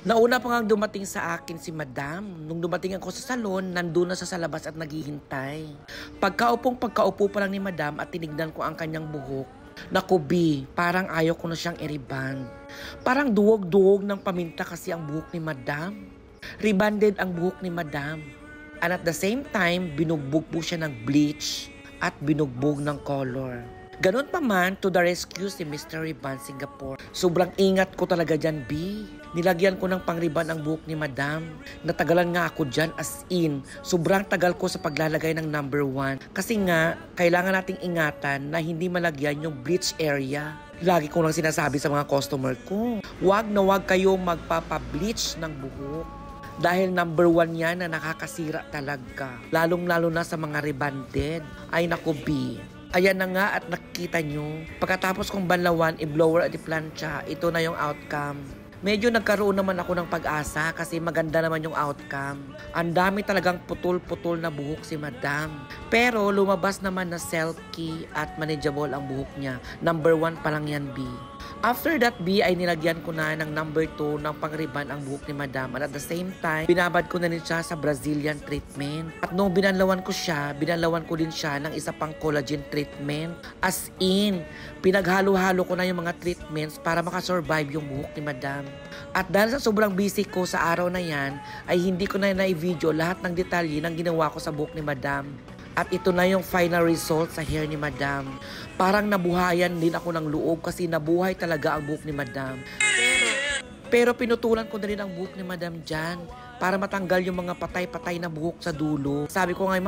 Nauna pa nga dumating sa akin si Madam. Nung dumating ako sa salon, nandun na sa labas at naghihintay. Pagkaupo pa lang ni Madam at tinignan ko ang kanyang buhok. Naku B, parang ayaw ko na siyang i-reband. Parang duwog-duwog ng paminta kasi ang buhok ni Madam. Rebanded ang buhok ni Madam. And at the same time, binugbog po siya ng bleach at binugbog ng color. Ganon pa man, to the rescue si Mr. Riban Singapore. Sobrang ingat ko talaga dyan, B. Nilagyan ko ng pangriban ang buhok ni Madam. Natagalan nga ako dyan as in. Sobrang tagal ko sa paglalagay ng number 1. Kasi nga, kailangan nating ingatan na hindi malagyan yung bleach area. Lagi ko lang sinasabi sa mga customer ko, wag na wag kayo magpapa-bleach ng buhok. Dahil number 1 yan na nakakasira talaga. Lalong-lalo na sa mga rebanded. Ay naku, B. Ayan na nga at nakikita nyo. Pagkatapos kong banlawan, i-blower at i-plancha, ito na yung outcome. Medyo nagkaroon naman ako ng pag-asa kasi maganda naman yung outcome. Ang dami talagang putol-putol na buhok si Madam. Pero lumabas naman na silky at manageable ang buhok niya. Number 1 pa lang yan, B. After that, B, ay nilagyan ko na ng number 2 ng pangriban ang buhok ni Madam. At at the same time, binabad ko na rin siya sa Brazilian treatment. At nung binanlawan ko din siya ng isa pang collagen treatment. As in, pinaghalo-halo ko na yung mga treatments para makasurvive yung buhok ni Madam. At dahil sa sobrang busy ko sa araw na yan, ay hindi ko na na-video lahat ng detalye ng ginawa ko sa buhok ni Madam. At ito na yung final result sa hair ni Madam. Parang nabuhayan din ako ng loob kasi nabuhay talaga ang buhok ni Madam. Pero pinutulan ko na rin ang buhok ni Madam dyan para matanggal yung mga patay-patay na buhok sa dulo. Sabi ko nga,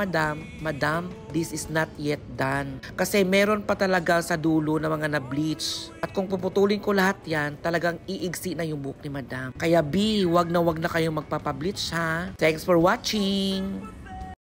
Madam, this is not yet done. Kasi meron pa talaga sa dulo na mga na-bleach. At kung puputulin ko lahat yan, talagang iigsi na yung buhok ni Madam. Kaya B, wag na kayong magpapableach ha. Thanks for watching!